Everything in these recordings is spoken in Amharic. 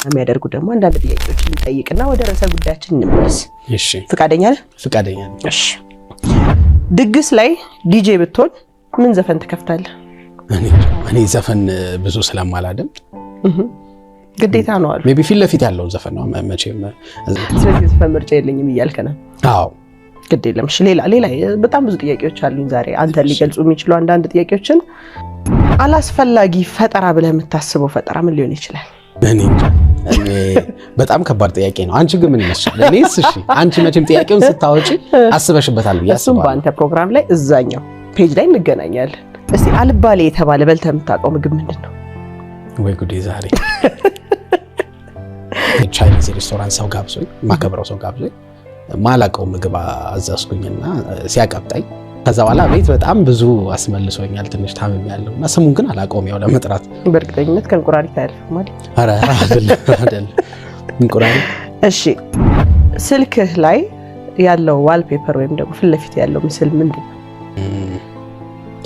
የሚያደርጉ ደግሞ አንዳንድ ጥያቄዎችን እንጠይቅና ወደ ርዕሰ ጉዳያችን እንመለስ። እሺ ፍቃደኛ ነህ? ፍቃደኛ ነኝ። እሺ ድግስ ላይ ዲጄ ብትሆን ምን ዘፈን ትከፍታለህ? እኔ ዘፈን ብዙ ስለማላደምጥ ግዴታ ነው አሉ። ሜቢ ፊት ለፊት ያለው ዘፈን ነው መቼም። ስለዚህ ዘፈን ምርጫ የለኝም እያልከ ነው? አዎ ግድ የለም። እሺ ሌላ በጣም ብዙ ጥያቄዎች አሉኝ ዛሬ አንተ ሊገልጹ የሚችሉ አንዳንድ ጥያቄዎችን። አላስፈላጊ ፈጠራ ብለህ የምታስበው ፈጠራ ምን ሊሆን ይችላል? እኔ በጣም ከባድ ጥያቄ ነው። አንቺ ግን ምን ይመስላል? እኔስ እሺ አንቺ መቼም ጥያቄውን ስታወጪ አስበሽበታል ብዬ አስባለሁ። እሱም በአንተ ፕሮግራም ላይ እዛኛው ፔጅ ላይ እንገናኛለን። እስቲ አልባሌ የተባለ በልተህ የምታውቀው ምግብ ምንድን ነው? ወይ ጉዴ! ዛሬ ቻይኒዝ ሬስቶራንት ሰው ጋብዞኝ ማከብረው ሰው ጋብዞኝ ማላውቀው ምግብ አዘዝኩኝና ሲያቀብጠኝ ከዛ በኋላ ቤት በጣም ብዙ አስመልሶኛል። ትንሽ ታምም ያለውና ስሙን ግን አላውቀውም። ያው ለመጥራት በእርግጠኝነት ከእንቁራሪት አያልፍም አይደል? ኧረ አይደል እንቁራሪት። እሺ ስልክህ ላይ ያለው ዋልፔፐር ወይም ደግሞ ፊት ለፊት ያለው ምስል ምንድን ነው?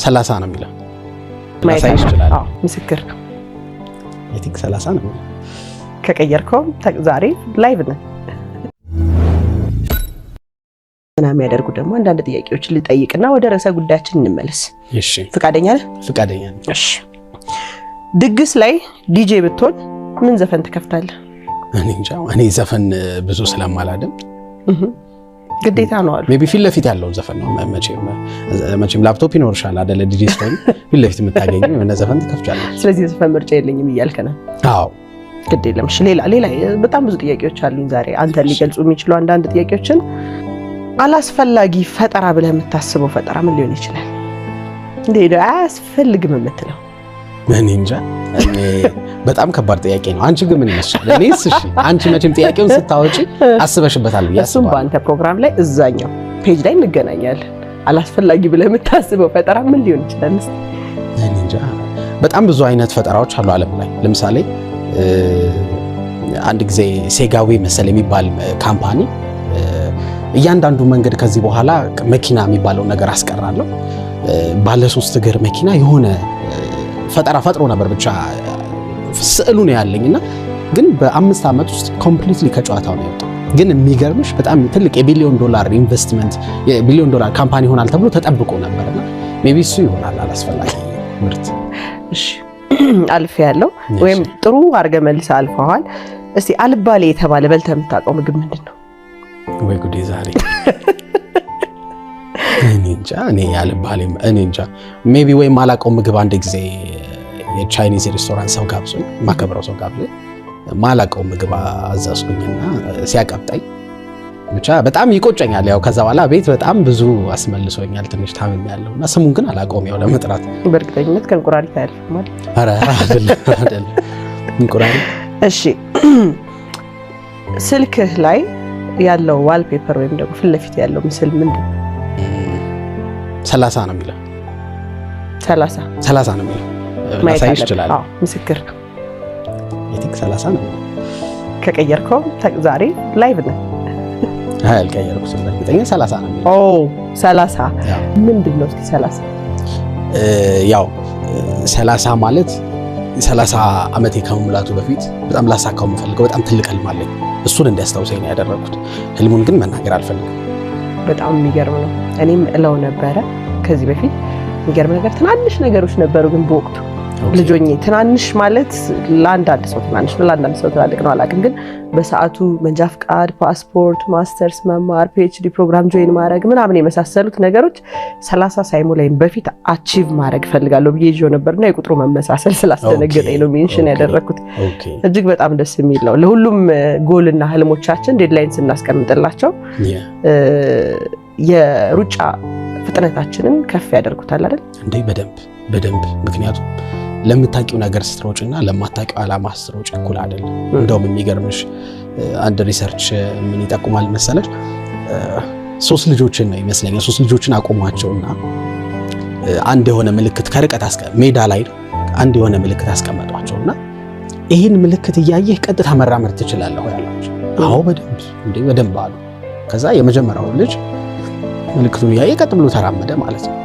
30 ነው የሚለው ማየት ይችላል። አዎ ምስክር ነው። አይ ቲንክ 30 ነው። ከቀየርከው ዛሬ ላይቭ ነን። የሚያደርጉ ደግሞ አንዳንድ ጥያቄዎችን ልጠይቅና ወደ ርዕሰ ጉዳያችን እንመለስ። እሺ ፍቃደኛ ነህ? ፍቃደኛ ነኝ። እሺ ድግስ ላይ ዲጄ ብትሆን ምን ዘፈን ትከፍታለህ? እኔ ዘፈን ብዙ ስለማላደምጥ ግዴታ ነው አሉ። ሜቢ ፊት ለፊት ያለው ዘፈን ነው መቼም ላፕቶፕ ይኖርሻል አይደለ? ዲጄ ስቶን ፊት ለፊት የምታገኘው የሆነ ዘፈን ትከፍቻለሽ። ስለዚህ ዘፈን ምርጫ የለኝም እያልከ ነው? አዎ ግድ የለም። እሺ ሌላ በጣም ብዙ ጥያቄዎች አሉኝ ዛሬ አንተ ሊገልጹ የሚችሉ አንዳንድ ጥያቄዎችን። አላስፈላጊ ፈጠራ ብለህ የምታስበው ፈጠራ ምን ሊሆን ይችላል? እንዴ አያስፈልግም የምትለው? እኔ እንጃ። በጣም ከባድ ጥያቄ ነው። አንቺ ግን ምን ይመስላል? እኔስ እሺ አንቺ መቼም ጥያቄውን ስታወጪ አስበሽበታል ብዬ አስባለሁ። እሱም በአንተ ፕሮግራም ላይ እዛኛው ፔጅ ላይ እንገናኛለን። አላስፈላጊ ብለህ የምታስበው ፈጠራ ምን ሊሆን ይችላል? እኔ እንጃ። በጣም ብዙ አይነት ፈጠራዎች አሉ ዓለም ላይ። ለምሳሌ አንድ ጊዜ ሴጋዌ መሰል የሚባል ካምፓኒ እያንዳንዱ መንገድ ከዚህ በኋላ መኪና የሚባለው ነገር አስቀራለሁ ባለ 3 እግር መኪና የሆነ ፈጠራ ፈጥሮ ነበር። ብቻ ስዕሉ ነው ያለኝና ግን በ5 ዓመት ውስጥ ኮምፕሊትሊ ከጨዋታው ነው የወጣው። ግን የሚገርምሽ በጣም ትልቅ የቢሊዮን ዶላር ኢንቨስትመንት የቢሊዮን ዶላር ካምፓኒ ይሆናል ተብሎ ተጠብቆ ነበርና ሜቢ እሱ ይሆናል አላስፈላጊ ምርት። እሺ አልፌ ያለው ወይም ጥሩ አድርገህ መልሰህ አልፈዋል። እስቲ አልባሌ የተባለ በልተህ የምታውቀው ምግብ ምንድን ነው? ወይ ጉዴ! ዛሬ እኔ እንጃ ሜቢ ወይ ማላውቀው ምግብ አንድ ጊዜ የቻይኒዝ ሬስቶራንት ሰው ጋብዞኝ ማከብረው ሰው ጋብዞኝ ማላውቀው ምግብ አዘዝኩኝና ሲያቀብጠኝ ብቻ በጣም ይቆጨኛል። ያው ከዛ በኋላ ቤት በጣም ብዙ አስመልሶኛል። ትንሽ ታምም ያለውና ስሙን ግን አላውቀውም። ያው ለመጥራት በእርግጠኝነት ከእንቁራሪት አያልፍም አይደል? ኧረ አይደል እንቁራሪት። እሺ ስልክህ ላይ ያለው ዋልፔፐር ወይም ደግሞ ፊት ለፊት ያለው ምስል ምንድን ነው? 30 ነው የሚለው 30 ነው የሚለው ማሳየት ይችላል። አዎ ምስክር ነው። አይ ቲንክ 30 ነው። ከቀየርከው ዛሬ ላይቭ ነን። አልቀየርኩትም። በእርግጠኛ 30 ነው የሚለው። 30 ምንድን ነው እስኪ 30? ያው 30 ማለት 30 ዓመቴ ከመሙላቱ በፊት በጣም ላሳካው የምፈልገው በጣም ትልቅ ህልም አለኝ። እሱን እንዲያስታውሰኝ ነው ያደረኩት። ህልሙን ግን መናገር አልፈልግም። በጣም የሚገርም ነው። እኔም እለው ነበረ ከዚህ በፊት የሚገርም ነገር ትናንሽ ነገሮች ነበሩ። ግን በወቅቱ ልጆኜ ትናንሽ ማለት ለአንዳንድ ሰው ትናንሽ ነው፣ ለአንዳንድ ሰው ትላልቅ ነው አላውቅም። ግን በሰዓቱ መንጃ ፍቃድ፣ ፓስፖርት፣ ማስተርስ መማር፣ ፒኤችዲ ፕሮግራም ጆይን ማድረግ ምናምን የመሳሰሉት ነገሮች 30 ሳይሞላኝ በፊት አቺቭ ማድረግ ፈልጋለሁ ብዬ ይዤው ነበርና የቁጥሩ መመሳሰል ስላስደነገጠኝ ነው ሜንሽን ያደረኩት። እጅግ በጣም ደስ የሚል ነው። ለሁሉም ጎልና ህልሞቻችን ዴድላይን ስናስቀምጥላቸው የሩጫ ፍጥነታችንን ከፍ ያደርጉታል አይደል እንዴ? በደንብ ምክንያቱም ለምታውቂው ነገር ስትሮጭና ለማታውቂው ዓላማ ስትሮጭ እኩል አይደለም። እንደውም የሚገርምሽ አንድ ሪሰርች ምን ይጠቁማል መሰለሽ? 3 ልጆችን ነው ይመስለኛል 3 ልጆችን አቆሟቸውና አንድ የሆነ ምልክት ከርቀት ሜዳ ላይ አንድ የሆነ ምልክት አስቀመጧቸውና ይህን ምልክት እያየህ ቀጥታ መራመድ ትችላለህ ያላቸው። አዎ በደንብ አሉ። ከዛ የመጀመሪያው ልጅ ምልክቱን እያየ ቀጥ ብሎ ተራመደ ማለት ነው።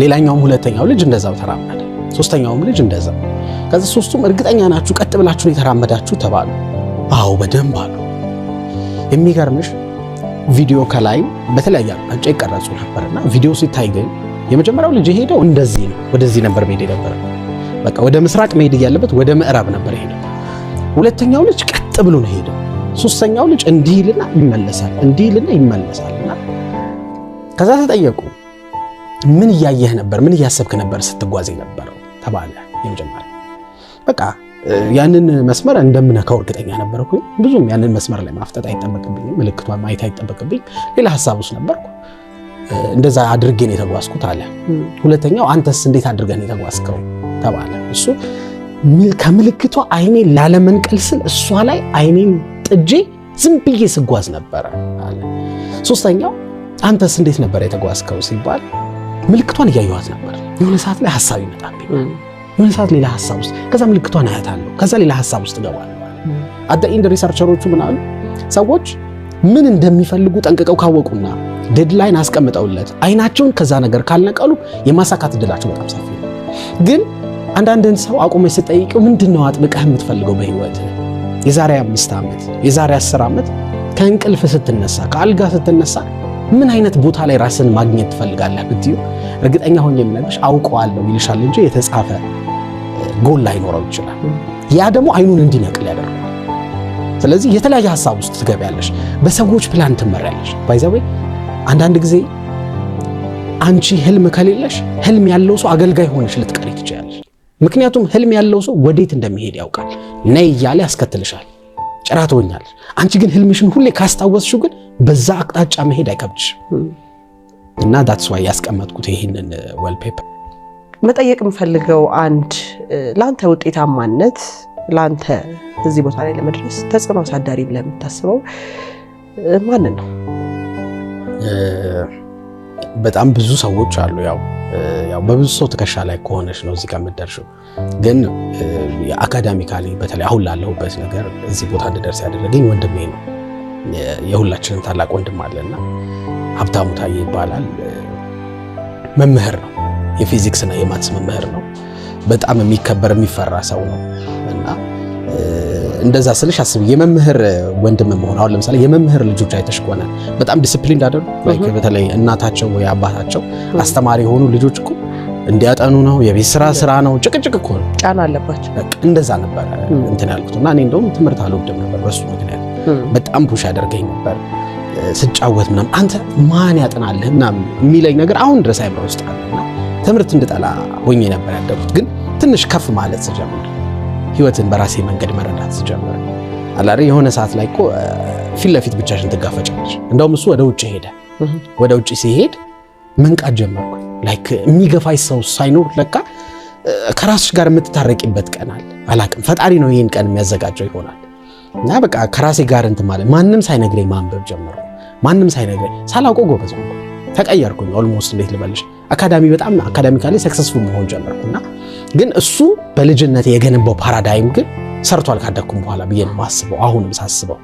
ሌላኛውም ሁለተኛው ልጅ እንደዛው ተራመደ። ሶስተኛውም ልጅ እንደዛው። ከዛ ሶስቱም እርግጠኛ ናችሁ ቀጥ ብላችሁ የተራመዳችሁ ተባሉ። አዎ በደንብ አሉ። የሚገርምሽ ቪዲዮ ከላይ በተለያየ አቅጣጫ ይቀረጹ ነበርና ቪዲዮ ሲታይ ግን የመጀመሪያው ልጅ ሄደው እንደዚህ ነው፣ ወደዚህ ነበር መሄድ የነበረው። በቃ ወደ ምስራቅ መሄድ እያለበት ወደ ምዕራብ ነበር ሄደው። ሁለተኛው ልጅ ቀጥ ብሎ ነው ሄደው። ሶስተኛው ልጅ እንዲህ ይልና ይመለሳል፣ እንዲህ ይልና ይመለሳልና ከዛ ተጠየቁ፣ ምን እያየህ ነበር? ምን እያሰብክ ነበር ስትጓዝ የነበረው ተባለ። የመጀመሪያ በቃ ያንን መስመር እንደምነካው እርግጠኛ ነበርኩ። ብዙም ያንን መስመር ላይ ማፍጠጥ አይጠበቅብኝም፣ ምልክቷን ማየት አይጠበቅብኝ። ሌላ ሐሳብ ውስጥ ነበርኩ። እንደዛ አድርጌ ነው የተጓዝኩት አለ። ሁለተኛው አንተስ እንዴት አድርገህ ነው የተጓዝከው ተባለ። እሱ ከምልክቷ አይኔን ላለመንቀል ስል እሷ ላይ አይኔን ጥጄ ዝም ብዬ ስጓዝ ነበር አለ። ሶስተኛው አንተስ እንዴት ነበር የተጓዝከው ሲባል ምልክቷን እያየኋት ነበር። የሆነ ሰዓት ላይ ሐሳብ ይመጣብኝ፣ የሆነ ሰዓት ሌላ ሐሳብ ውስጥ፣ ከዛ ምልክቷን አያታለሁ፣ ከዛ ሌላ ሐሳብ ውስጥ እገባለሁ። አደ ኢንድ ሪሰርቸሮቹ ምን አሉ? ሰዎች ምን እንደሚፈልጉ ጠንቅቀው ካወቁና ዴድላይን አስቀምጠውለት አይናቸውን ከዛ ነገር ካልነቀሉ የማሳካት እድላቸው በጣም ሰፊ ነው። ግን አንዳንድን ሰው አቁመሽ ስጠይቀው ምንድነው አጥብቀህ የምትፈልገው በህይወት? የዛሬ 5 ዓመት የዛሬ 10 ዓመት ከእንቅልፍ ስትነሳ ከአልጋ ስትነሳ ምን አይነት ቦታ ላይ ራስን ማግኘት ትፈልጋለህ ብትዩ እርግጠኛ ሆኜ የምነግርሽ አውቀዋለሁ ይልሻል እንጂ የተጻፈ ጎል ላይኖረው ይችላል። ያ ደግሞ አይኑን እንዲነቅል ያደርጋል። ስለዚህ የተለያየ ሐሳብ ውስጥ ትገቢያለሽ፣ በሰዎች ፕላን ትመሪያለሽ። ባይዘዌ አንዳንድ ጊዜ አንቺ ህልም ከሌለሽ ህልም ያለው ሰው አገልጋይ ሆነሽ ልትቀሪ ትችያለሽ። ምክንያቱም ህልም ያለው ሰው ወዴት እንደሚሄድ ያውቃል። ነይ እያለ ያስከትልሻል፣ ጭራ ትሆኛለሽ። አንቺ ግን ህልምሽን ሁሌ ካስታወስሽው ግን በዛ አቅጣጫ መሄድ አይከብድሽም። እና that's why ያስቀመጥኩት ይሄንን ወልፔፐር። መጠየቅ የምፈልገው አንድ ላንተ ውጤታማነት ላንተ እዚህ ቦታ ላይ ለመድረስ ተጽዕኖ አሳዳሪ ብለህ የምታስበው ማንን ነው? በጣም ብዙ ሰዎች አሉ። ያው በብዙ ሰው ትከሻ ላይ ከሆነች ነው እዚህ ጋር የምትደርሺው። ግን አካዳሚካሊ በተለይ አሁን ላለሁበት ነገር እዚህ ቦታ እንድደርስ ያደረገኝ ወንድሜ ነው። የሁላችንም ታላቅ ወንድም አለና ሀብታሙ ታዬ ይባላል። መምህር ነው፣ የፊዚክስ እና የማትስ መምህር ነው። በጣም የሚከበር የሚፈራ ሰው ነው። እና እንደዛ ስልሽ አስቢ፣ የመምህር ወንድም መሆን። አሁን ለምሳሌ የመምህር ልጆች አይተሽ ከሆነ በጣም ዲሲፕሊን እንዳደሩ ላይክ በተለይ እናታቸው ወይ አባታቸው አስተማሪ የሆኑ ልጆች እኮ እንዲያጠኑ ነው፣ የቤት ስራ ነው፣ ጭቅጭቅ እኮ ነው፣ ጫና አለባቸው። በቃ እንደዛ ነበር እንትን ያልኩት። እና እኔ እንደውም ትምህርት አልወድም ነበር በሱ ምክንያት። በጣም ፑሽ ያደርገኝ ነበር ስጫወት ምናምን። አንተ ማን ያጠናልህ ምናምን የሚለኝ ነገር አሁን ድረስ አይምሮ ውስጥ አለና ትምህርት እንድጠላ ሆኜ ነበር ያደረኩት። ግን ትንሽ ከፍ ማለት ስጀምር ህይወትን በራሴ መንገድ መረዳት ስጀምር አላሪ የሆነ ሰዓት ላይ እኮ ፊት ለፊት ብቻሽን ትጋፈጫለሽ። እንደውም እሱ ወደ ውጭ ሄደ። ወደ ውጭ ሲሄድ መንቃት ጀመርኩ። ላይክ የሚገፋኝ ሰው ሳይኖር ለካ ከራስሽ ጋር የምትታረቂበት ቀን አለ። አላቅም ፈጣሪ ነው ይሄን ቀን የሚያዘጋጀው ይሆናል። እና በቃ ከራሴ ጋር እንትን ማለት ማንም ሳይነግረኝ ማንበብ ጀመርኩ። ማንም ሳይነግረኝ ሳላውቀው ጎበዝ ሆንኩ፣ ተቀየርኩኝ። ኦልሞስት እንዴት ልበልሽ በጣም አካዳሚካሊ ሰክሰስፉል መሆን ጀመርኩና ግን እሱ በልጅነት የገነባው ፓራዳይም ግን ሰርቷል ካደኩም በኋላ ብዬ ነው የማስበው። አሁንም ሳስበው